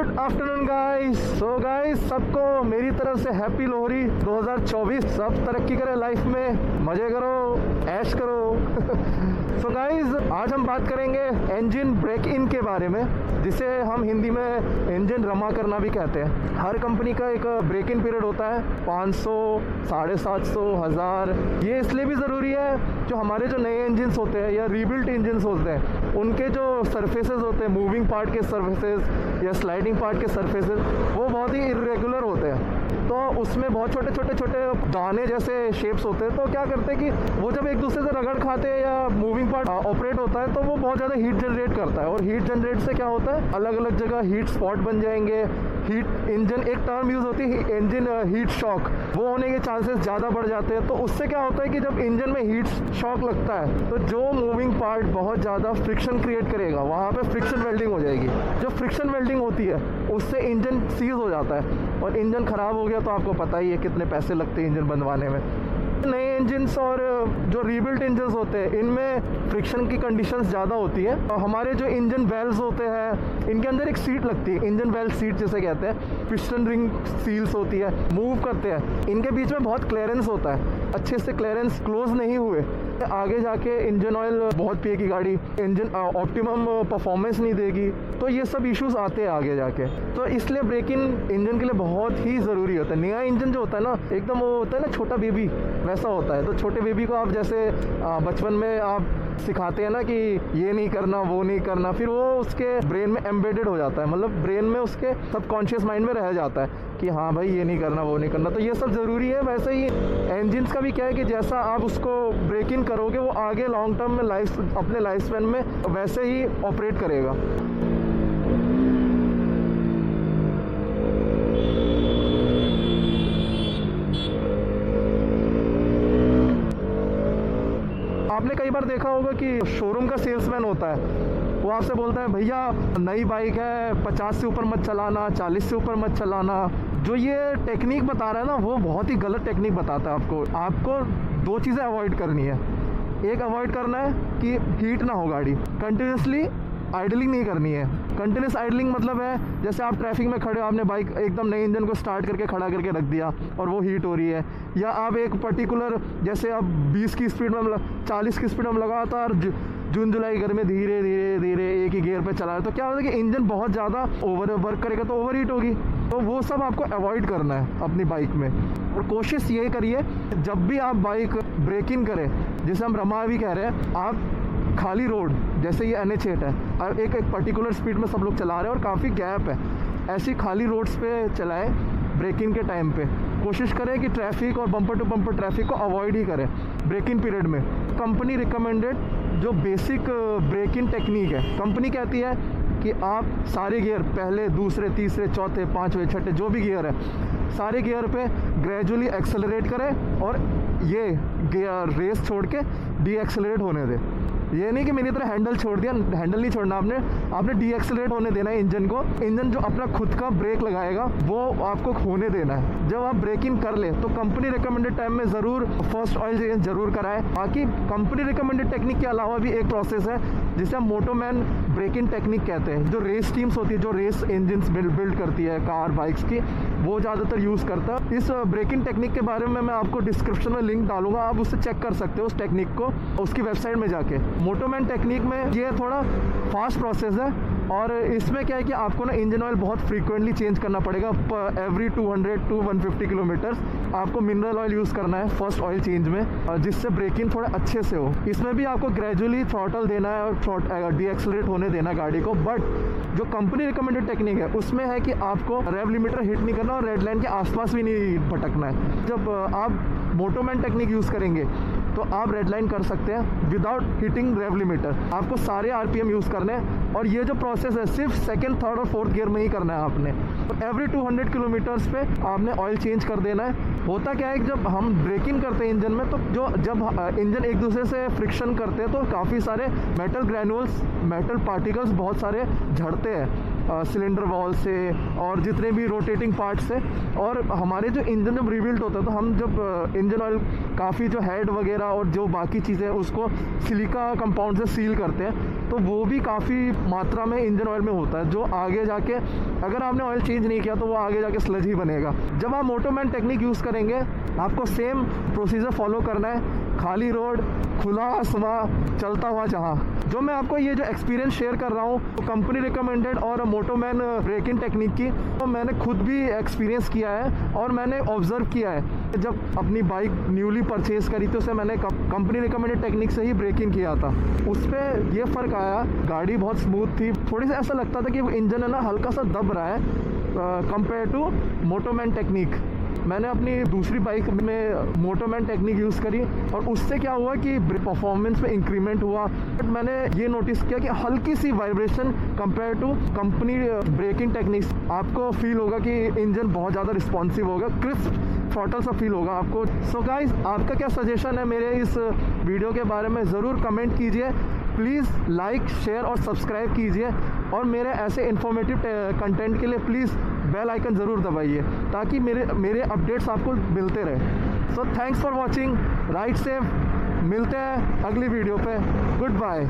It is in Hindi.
Good afternoon guys. So guys, सबको मेरी तरफ से हैप्पी लोहरी 2024। सब तरक्की करें लाइफ में, मजे करो, ऐश करो। सो गाइस, आज हम बात करेंगे इंजन ब्रेक इन के बारे में, जिसे हम हिंदी में इंजन रमा करना भी कहते हैं। हर कंपनी का एक ब्रेक इन पीरियड होता है, 500, 750, 1000। ये इसलिए भी ज़रूरी है, जो हमारे जो नए इंजन्स होते हैं या रीबिल्ट इंजन्स होते हैं, उनके जो सरफेसेस होते हैं, मूविंग पार्ट के सरफेसेस या स्लाइडिंग पार्ट के सरफेसेस, वो बहुत ही इरेगुलर होते हैं। तो उसमें बहुत छोटे छोटे छोटे दाने जैसे शेप्स होते हैं। तो क्या करते हैं कि वो जब एक दूसरे से रगड़ खाते हैं या मूविंग पार्ट ऑपरेट होता है, तो वो बहुत ज़्यादा हीट जनरेट करता है। और हीट जनरेट से क्या होता है, अलग अलग जगह हीट स्पॉट बन जाएंगे। हीट इंजन, एक टर्म यूज़ होती है इंजन हीट शॉक, वो होने के चांसेस ज़्यादा बढ़ जाते हैं। तो उससे क्या होता है कि जब इंजन में हीट शॉक लगता है, तो जो मूविंग पार्ट बहुत ज़्यादा फ्रिक्शन क्रिएट करेगा, वहाँ पे फ्रिक्शन वेल्डिंग हो जाएगी। जो फ्रिक्शन वेल्डिंग होती है, उससे इंजन सीज हो जाता है, और इंजन ख़राब हो गया तो आपको पता ही है कितने पैसे लगते हैं इंजन बनवाने में। नए इंजन्स और जो रीबिल्ट इंजन्स होते हैं, इनमें फ्रिक्शन की कंडीशंस ज़्यादा होती है। और हमारे जो इंजन वेल्व्स होते हैं, इनके अंदर एक सीट लगती है, इंजन वेल्व सीट जिसे कहते हैं। पिस्टन रिंग सील्स होती है, मूव करते हैं, इनके बीच में बहुत क्लियरेंस होता है। अच्छे से क्लियरेंस क्लोज नहीं हुए, आगे जाके इंजन ऑयल बहुत पिएगी गाड़ी, इंजन ऑप्टिमम परफॉर्मेंस नहीं देगी। तो ये सब इश्यूज आते हैं आगे जाके। तो इसलिए ब्रेक इन इंजन के लिए बहुत ही ज़रूरी होता है। नया इंजन जो होता है ना, एकदम वो होता है ना छोटा बेबी, वैसा होता है। तो छोटे बेबी को आप जैसे बचपन में आप सिखाते हैं ना कि ये नहीं करना, वो नहीं करना, फिर वो उसके ब्रेन में एम्बेडेड हो जाता है, मतलब ब्रेन में उसके सबकॉन्शियस माइंड में रह जाता है कि हाँ भाई ये नहीं करना, वो नहीं करना। तो ये सब ज़रूरी है। वैसे ही इंजन्स का भी क्या है कि जैसा आप उसको ब्रेक इन करोगे, वो आगे लॉन्ग टर्म में अपने लाइफ स्पैन में वैसे ही ऑपरेट करेगा। आपने कई बार देखा होगा कि शोरूम का सेल्समैन होता है, वो आपसे बोलता है भैया नई बाइक है, 50 से ऊपर मत चलाना, 40 से ऊपर मत चलाना। जो ये टेक्निक बता रहा है ना, वो बहुत ही गलत टेक्निक बताता है आपको। आपको दो चीज़ें अवॉइड करनी है। एक अवॉइड करना है कि हीट ना हो गाड़ी, कंटिन्यूसली आइडलिंग नहीं करनी है। कंटिन्यूस आइडलिंग मतलब है जैसे आप ट्रैफिक में खड़े हो, आपने बाइक एकदम नए इंजन को स्टार्ट करके खड़ा करके रख दिया और वो हीट हो रही है, या आप एक पर्टिकुलर जैसे आप 20 की स्पीड में 40 की स्पीड में लगातार जून जुलाई घर में धीरे धीरे धीरे एक ही गियर पे चला है, तो क्या होता है कि इंजन बहुत ज़्यादा ओवर वर्क करेगा तो ओवर हीट होगी। तो वो सब आपको अवॉइड करना है अपनी बाइक में। और कोशिश ये करिए, जब भी आप बाइक ब्रेक इन करें, जैसे हम रमा भी कह रहे हैं, आप खाली रोड, जैसे ये NH8 है, एक पर्टिकुलर स्पीड में सब लोग चला रहे हैं और काफ़ी गैप है, ऐसी खाली रोड्स पे चलाएं। ब्रेक इन के टाइम पे कोशिश करें कि ट्रैफिक और बम्पर टू बम्पर ट्रैफिक को अवॉइड ही करें ब्रेक इन पीरियड में। कंपनी रिकमेंडेड जो बेसिक ब्रेक इन टेक्निक है, कंपनी कहती है कि आप सारे गियर, पहले, दूसरे, तीसरे, चौथे, पाँचवें, छठे, जो भी गियर है, सारे गियर पे ग्रेजुअली एक्सेलरेट करें और ये गियर रेस छोड़ के डी एक्सेलरेट होने दें। ये नहीं कि मेरी तरह हैंडल छोड़ दिया, हैंडल नहीं छोड़ना आपने डी एक्सेलरेट होने देना है इंजन को। इंजन जो अपना खुद का ब्रेक लगाएगा वो आपको होने देना है। जब आप ब्रेक इन कर ले तो कंपनी रिकमेंडेड टाइम में ज़रूर फर्स्ट ऑयल चेंज ज़रूर कराएं। बाकी कंपनी रिकमेंडेड टेक्निक के अलावा भी एक प्रोसेस है जिसे हम मोटोमैन ब्रेक इन टेक्निक कहते हैं। जो रेस टीम्स होती है, जो रेस इंजन्स बिल्ड करती है कार बाइक्स की, वो ज़्यादातर यूज़ करता है। इस ब्रेक इन टेक्निक के बारे में मैं आपको डिस्क्रिप्शन में लिंक डालूंगा, आप उससे चेक कर सकते हो उस टेक्निक को, उसकी वेबसाइट में जाके। मोटोमैन टेक्निक में ये थोड़ा फास्ट प्रोसेस है, और इसमें क्या है कि आपको ना इंजन ऑयल बहुत फ्रीक्वेंटली चेंज करना पड़ेगा। एवरी 200 to 150 किलोमीटर्स आपको मिनरल ऑयल यूज़ करना है फर्स्ट ऑयल चेंज में, जिससे ब्रेक इन थोड़ा अच्छे से हो। इसमें भी आपको ग्रेजुअली थ्रॉटल देना है और डी एक्सेलरेट होने देना है गाड़ी को। बट जो कंपनी रिकमेंडेड टेक्निक है, उसमें है कि आपको रेव लिमिटर हिट नहीं करना और रेड लाइन के आसपास भी नहीं भटकना है। जब आप मोटोमैन टेक्निक यूज़ करेंगे तो आप रेड लाइन कर सकते हैं विदाउट हिटिंग रेव लिमिटर। आपको सारे RPM यूज़ करने हैं, और ये जो प्रोसेस है सिर्फ सेकंड, थर्ड और फोर्थ गियर में ही करना है आपने। तो एवरी 200 किलोमीटर्स पे आपने ऑयल चेंज कर देना है। होता क्या है कि जब हम ब्रेक इन करते हैं इंजन में, तो जब इंजन एक दूसरे से फ्रिक्शन करते हैं तो काफ़ी सारे मेटल ग्रैन्यूल्स, मेटल पार्टिकल्स बहुत सारे झड़ते हैं। सिलेंडर वॉल से और जितने भी रोटेटिंग पार्ट्स से। और हमारे जो इंजन जब रिबिल्ट होता है तो हम जब इंजन ऑयल काफ़ी जो हेड वगैरह और जो बाकी चीज़ें उसको सिलिका कंपाउंड से सील करते हैं, तो वो भी काफ़ी मात्रा में इंजन ऑयल में होता है, जो आगे जाके अगर आपने ऑयल चेंज नहीं किया तो वो आगे जाके स्लज ही बनेगा। जब आप मोटोमैन टेक्निक यूज़ करेंगे आपको सेम प्रोसीजर फॉलो करना है, खाली रोड, खुला आसमां, चलता हुआ जहाँ। जो मैं आपको ये जो एक्सपीरियंस शेयर कर रहा हूँ तो कंपनी रिकमेंडेड और मोटोमैन ब्रेकिंग टेक्निक की तो मैंने खुद भी एक्सपीरियंस किया है और मैंने ऑब्जर्व किया है। जब अपनी बाइक न्यूली परचेज़ करी तो उसे मैंने कंपनी रिकमेंडेड टेक्निक से ही ब्रेकिंग किया था। उस पर ये फ़र्क आया, गाड़ी बहुत स्मूथ थी, थोड़ी सा ऐसा लगता था कि इंजन है ना हल्का सा दब रहा है कंपेयर टू मोटोमैन टेक्निक। मैंने अपनी दूसरी बाइक में मोटोमैन टेक्निक यूज़ करी और उससे क्या हुआ कि परफॉर्मेंस में इंक्रीमेंट हुआ। बट मैंने ये नोटिस किया कि हल्की सी vibration compare to company breaking techniques, आपको फील होगा कि इंजन बहुत ज़्यादा रिस्पॉन्सिव होगा, क्रिस्प थ्रॉटल सा फील होगा आपको। सो गाइस, आपका क्या सजेशन है मेरे इस वीडियो के बारे में ज़रूर कमेंट कीजिए। प्लीज़ लाइक, शेयर और सब्सक्राइब कीजिए और मेरे ऐसे इन्फॉर्मेटिव कंटेंट के लिए प्लीज़ बेल आइकन ज़रूर दबाइए ताकि मेरे अपडेट्स आपको मिलते रहे। So thanks for watching, ride safe, मिलते हैं अगली वीडियो पे, गुड बाय।